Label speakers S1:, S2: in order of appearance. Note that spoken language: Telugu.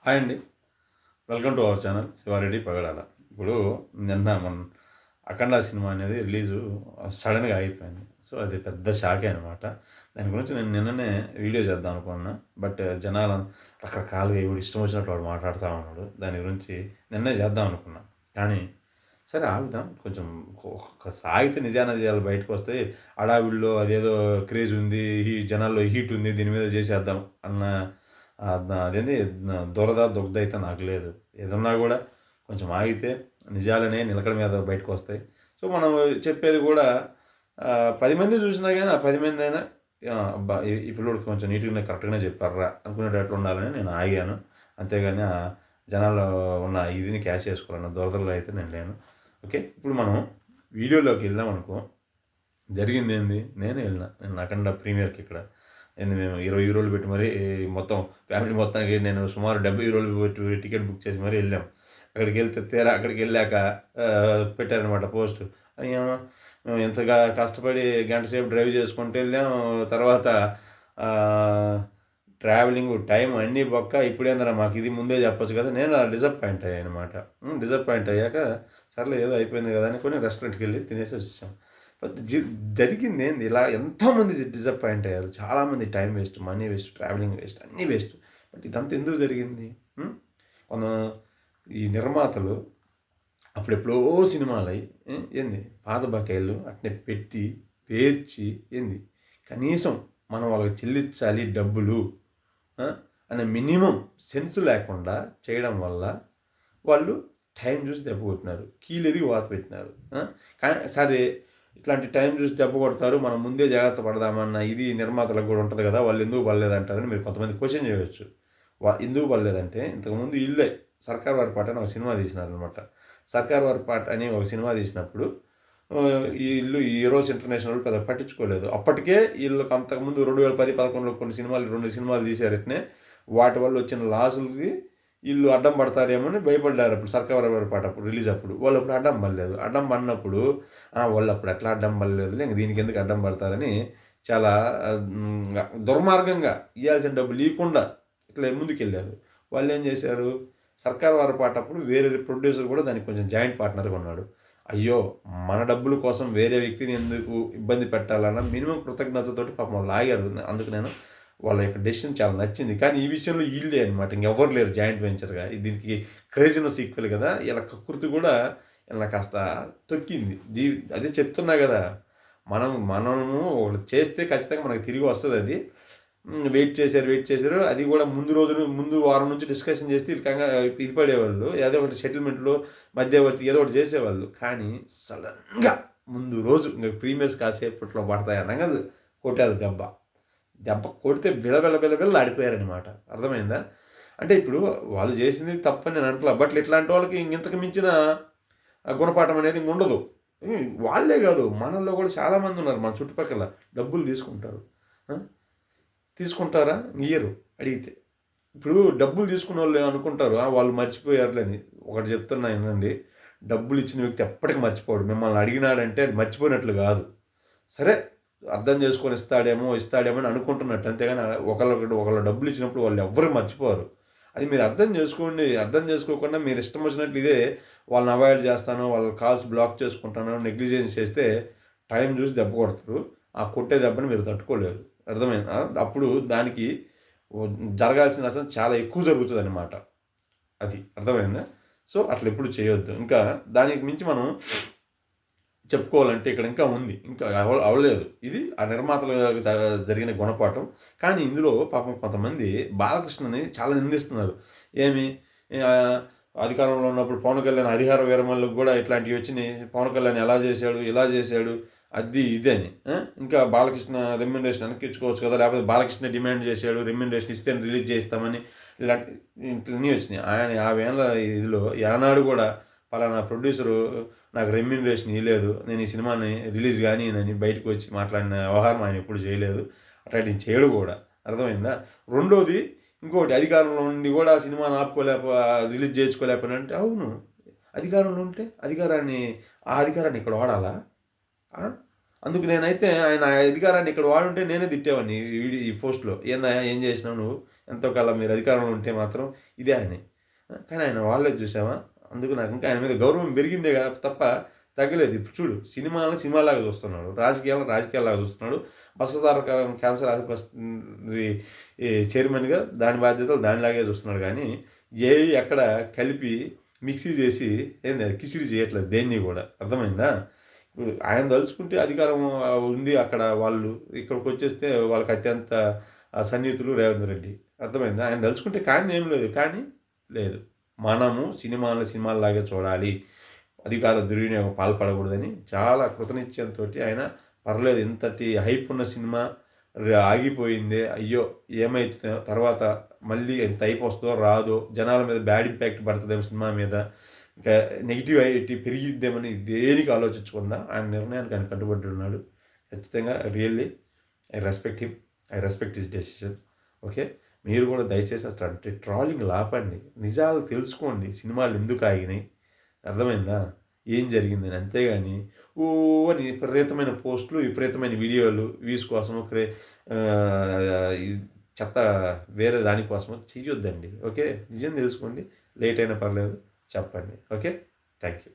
S1: హాయ్ అండి. Welcome to our channel Sivareddy Pagadala. ఇప్పుడు నిన్న అఖండ సినిమా అనేది రిలీజు సడన్‌గా అయిపోయింది. సో, అది పెద్ద షాకే అనమాట. దాని గురించి నేను నిన్ననే వీడియో చేద్దాం అనుకున్నా. బట్ జనాలు రకరకాలుగా ఎవడు ఇష్టం వచ్చినట్లు వాడు మాట్లాడుతా ఉన్నాడు. దాని గురించి నిన్నే చేద్దాం అనుకున్నా. కానీ సరే ఆగుదాం. కొంచెం సాగితే నిజానిజాలు బయటకొస్తాయి. హడావిడిలో అదేదో క్రేజ్ ఉంది. ఈ జనాల్లో హీట్ ఉంది. దీని మీద చేసేద్దాం అన్న అదేంది దురద, దుగ్ధ అయితే నాకు లేదు. ఏదున్నా గూడా కొంచెం ఆగితే నిజాలనే నిలకడ మీద బయటకొస్తాయి. సో, మనం చెప్పేది గూడా 10 మంది చూసినా గానీ, ఆ 10 మందైనా అబ్బా! ఈ పిల్లోడు కొంచెం నీట్‌గానే కరెక్ట్‌గానే చెప్పార్రా అనుకునేటట్లు ఉండాలని నేను ఆగాను. అంతేగాని జనాల్లో ఉన్న ఇదిని క్యాష్ చేసుకోవాలన్న దురదలో అయితే నేను లేను. ఓకే. ఇప్పుడు మనం వీడియోలోకి వెళ్ళామనుకో, జరిగిందేంది? నేనే ఎళ్ళినా. నేను అఖండ ప్రీమియర్‌కి ఇక్కడ. ఏంది మేము రూ. 20 పెట్టి మరీ మొత్తం ఫ్యామిలీ మొత్తానికి నేను సుమారు రూ. 70 పెట్టి టికెట్ బుక్ చేసి మరీ ఎళ్ళాం. అక్కడికెళ్తే తీరా అక్కడికెళ్ళాక పెట్టారనమాట పోస్టు. ఏమో మేము ఇంతగా కష్టపడి గంట సేపు డ్రైవ్ చేసుకుంటూ ఎళ్ళాం. తర్వాత ఆహ్, ట్రావెలింగు, టైం అన్నీ బొక్క. ఇప్పుడేందిరా మాకు ఇది ముందే చెప్పొచ్చు కదా! నేను డిసప్పాయింట్ అయ్యాననమాట. డిసప్పాయింట్ అయ్యాక సర్లే ఏదో అయిపోయింది కదా! అనుకోని రెస్టారెంట్‌కెళ్ళి తినేసి వచ్చేసాం. బట్ జరిగిందేంది ఇలా ఎంతోమంది డిసప్పాయింట్ అయ్యారు. చాలామంది time waste, money waste, travelling waste అన్నీ వేస్ట్. బట్ ఇదంతా ఎందుకు జరిగింది? హ్మ్. మన ఈ నిర్మాతలు అప్పుడెప్పుడో సినిమాలయి ఏంది పాత బకాయిలు అట్నే పెట్టి, పేర్చి ఏంది కనీసం మనం వాళ్ళకి చెల్లించాలి డబ్బులు ఆ! అనే మినిమమ్ సెన్స్ లేకుండా చేయడం వల్ల వాళ్ళు టైం చూసి దెబ్బ కొట్టినారు. కీలెరిగి వాత పెట్టినారు. కానీ సరే ఇట్లాంటి టైం చూసి దెబ్బ కొడతారు. మనం ముందే జాగ్రత్త పడదామన్న ఇది నిర్మాతలకు కూడా ఉంటది కదా! వాళ్ళు ఎందుకు పడలేదంటారని మీరు కొంతమంది క్వెషన్ చేయొచ్చు. ఎందుకు పడలేదంటే ఇంతకుముందు ఈళ్ళే 'సర్కార్ వారి పాట' అని ఒక సినిమా తీసినారనమాట. 'సర్కార్ వారి పాట' అని ఒక సినిమా తీసినప్పుడు ఈళ్ళు హీరోస్ ఇంటర్నేషనల్ పెద్దగా పట్టించుకోలేదు. అప్పటికే ఈళ్ళకి అంతకుముందు 2010, 11లో కొన్ని సినిమాలు 2 సినిమాలు తీశారు ఇట్నే. వాటి వల్ల వచ్చిన లాసులకి ఈళ్ళు అడ్డం పడతారేమో అని భయపడ్డారు అప్పుడు 'సర్కార్ వారి పాట' అప్పుడు రిలీజ్ అప్పుడు. వాళ్ళప్పుడు అడ్డం పడలేదు. అడ్డం పడినప్పుడు వాళ్ళప్పుడు ఎట్లా అడ్డం పడలేదులే ఇంక దీనికెందుకు అడ్డం పడతారని చాలా దుర్మార్గంగా ఇయ్యాల్సిన డబ్బులు ఇయ్యకుండా ఇట్లా ముందుకెళ్ళారు. వాళ్ళేం చేశారు 'సర్కార్ వారి పాట' అప్పుడు వేరే ప్రొడ్యూసర్ కూడా దానికి కొంచెం జాయింట్ పార్ట్నర్‌గా ఉన్నాడు. అయ్యో! మన డబ్బుల కోసం వేరే వ్యక్తిని ఎందుకు ఇబ్బంది పెట్టాలన్న మినిమమ్ కృతజ్ఞతతోటి పాపం వాళ్ళు ఆగారు. అందుకు నేను వాళ్ళ యొక్క డెసిషన్ చాలా నచ్చింది. కానీ ఈ విషయంలో ఈళ్ళే అనమాట. ఇంకెవ్వరు లేరు జాయింట్ వెంచర్‌గా. దీనికి క్రేజీనెస్ ఈక్వల్ కదా! ఈళ్ళ కకృతి కూడా ఈళ్ళని కాస్త తొక్కింది. అదే చెప్తున్నా గదా! మనము ఒకటి చేస్తే ఖచ్చితంగా మనకు తిరిగి వస్తదది. వెయిట్ చేశారు. అది కూడా ముందు వారం నుంచి డిస్కషన్ చేస్తే ఈళ్ళు ఇది పడేవాళ్ళు. ఏదో ఒకటి సెటిల్మెంట్‌లో మధ్యవర్తి ఏదో ఒకటి చేసేవాళ్ళు. కానీ సడెన్‌గా ముందు రోజు ఇంక ప్రీమియర్స్ కాసేపట్లో పడతాయి అనంగా కొట్టారు దెబ్బ. దెబ్బ కొడితే బిలబిల ఆడిపోయారనమాట. అర్థమైందా? అంటే ఇప్పుడు వాళ్ళు చేసింది తప్పని నేను అంటలా. బట్ ఇట్లాంటి వాళ్ళకి ఇంతకు మించిన గుణపాఠం అనేది ఉండదు. వాళ్ళే కాదు మనల్లో కూడా చాలామంది ఉన్నారు మన చుట్టుపక్కల. డబ్బులు తీసుకుంటారు. ఆ! తీసుకుంటారా? ఇయ్యరు అడిగితే. ఇప్పుడు డబ్బులు తీసుకున్నోళ్ళు అనుకుంటారు వాళ్ళు మర్చిపోయారులే అని. ఒకటి చెప్తున్నా ఇనండి. డబ్బులు ఇచ్చిన వ్యక్తి ఎప్పటికి మర్చిపోడు. మిమ్మల్ని అడిగినాడంటే అది మర్చిపోయినట్లు కాదు. సరే అర్థం చేసుకొని ఇస్తాడేమో అని అనుకుంటున్నట్టు. అంతేగాని ఒకళ్ళు డబ్బులు ఇచ్చినప్పుడు వాళ్ళు ఎవ్వరు మర్చిపోరు. అది మీరు అర్థం చేసుకోండి. అర్థం చేసుకోకుండా మీరు ఇష్టం వచ్చినట్లు ఇదే వాళ్ళని అవాయిడ్ చేస్తాను, వాళ్ళ కాల్స్ బ్లాక్ చేసుకుంటాను, నెగ్లిజెన్స్ చేస్తే టైం చూసి దెబ్బ కొడతారు. ఆ కొట్టే దెబ్బని మీరు తట్టుకోలేరు. అర్థమైందా? అప్పుడు దానికి జరగాల్సిన నష్టం చాలా ఎక్కువ జరుగుతదనమాట. అది అర్థమైందా? సో, అట్లా ఎప్పుడు చేయొద్దు. ఇంకా దానికి మించి మనం చెప్పుకోవాలంటే ఇక్కడ ఇంకా ఉంది. ఇంకా అవ్వలేదు. ఇది ఆ నిర్మాతలకు జరిగిన గుణపాఠం. కానీ ఇందులో పాపం కొంతమంది బాలకృష్ణని చాలా నిందిస్తున్నారు. ఏమి ఆహ్, అధికారంలో ఉన్నప్పుడు పవన్ కళ్యాణ్ 'హరిహర వీరమల్లు'కి గూడా ఇట్లాంటివి వచ్చినియి. పవన్ కళ్యాణ్ ఎలా చేశాడు, ఇలా చేశాడు, అది ఇది అని. ఇంకా బాలకృష్ణ రెమ్యునరేషన్ వెనక్కిచ్చుకోవచ్చు కదా! లేకపోతే బాలకృష్ణ డిమాండ్ చేశాడు. రెమ్యునరేషన్ ఇస్తేనే రిలీజ్ చేయిస్తామని ఇలాంటి ఇట్లన్నీ వచ్చినియి. ఆయన 50 ఏళ్ల ఇదిలో ఏనాడు గూడా పలానా ప్రొడ్యూసరు నాకు రెమ్యూనరేషన్ ఇయ్యలేదు. నేను ఈ సినిమాని రిలీజ్ గానీయనని బయటకు వచ్చి మాట్లాడిన వ్యవహారం ఆయన ఎప్పుడు చేయలేదు. అట్లాంటివి చేయడు కూడా. అర్థమైందా? రెండోది ఇంకోటి అధికారంలో ఉండి కూడా ఆ సినిమాని రిలీజ్ చేయించుకోలేకపోయానంటే అవును. అధికారంలో ఉంటే ఆ అధికారాన్ని ఇక్కడ వాడాలా? ఆ! అందుకు నేనైతే ఆయన అధికారాన్ని ఇక్కడ వాడుంటే నేనే తిట్టేవాడిని ఈ పోస్ట్‌లో. "ఏందయ్యా ఏం చేసినావు నువ్వు? ఎంతో కాలం మీరు అధికారంలో ఉంటే మాత్రం ఇదే" అని. కానీ ఆయన వాడలేదు చూసావా? అందుకు నాకు ఇంకా ఆయన మీద గౌరవం పెరిగిందే తప్ప తగ్గలేదు. ఇప్పుడు చూడు సినిమాలని సినిమాలాగా చూస్తున్నాడు. రాజకీయాలను రాజకీయాల్లాగా చూస్తున్నాడు. బసవతారకం క్యాన్సర్ ఆసుపత్రి చైర్మన్‌గా దాని బాధ్యతలు దానిలాగే చూస్తున్నాడు గానీ, ఏవి ఎక్కడ కలిపి మిక్సీ చేసి ఏంది అది కిచిడి చేయట్లేదు దేన్ని గూడా. అర్థమైందా? ఇప్పుడు ఆయన దలుచుకుంటే అధికారం ఉంది అక్కడ వాళ్ళు. ఇక్కడికొచ్చేస్తే వాళ్ళకి అత్యంత సన్నిహితులు రేవంత్ రెడ్డి. అర్థమైందా? ఆయన దలుచుకుంటే కానిదేం లేదు. కానీ లేదు. మనము సినిమాలను సినిమాల్లాగే చూడాలి. అధికార దుర్వినియోగం పాల్పడకూడదని చాలా కృతనిశ్చయంతోటి ఆయన పర్లేదు ఇంతటి హైప్ ఉన్న సినిమా ఆగిపోయిందే. అయ్యో! ఏమైతుందో తర్వాత మళ్ళీ ఎంత హైప్ వస్తదో రాదో, జనాల మీద బ్యాడ్ ఇంపాక్ట్ పడతదేమో సినిమా మీద, ఇంకా నెగటివిటీ పెరిగిద్దేమని దేనికి ఆలోచించకుండా ఆయన నిర్ణయానికి ఆయన కట్టుబడి ఉన్నాడు. ఖచ్చితంగా really I respect him. I respect his decision. Okay. మీరు కూడా దయచేసి అట్లాంటి ట్రోలింగ్‌లు ఆపండి. నిజాలు తెలుసుకోండి. సినిమాలు ఎందుకు ఆగినాయి? అర్థమైందా? ఏం జరిగిందని. అంతేగాని ఓ అని విపరీతమైన పోస్టులు, విపరీతమైన వీడియోలు వ్యూస్ కోసము ఈ చెత్త వేరే దానికోసము చెయ్యొద్దండి. ఓకే. నిజం తెలుసుకోండి. లేట్ అయినా పర్లేదు చెప్పండి. ఓకే. Thank you.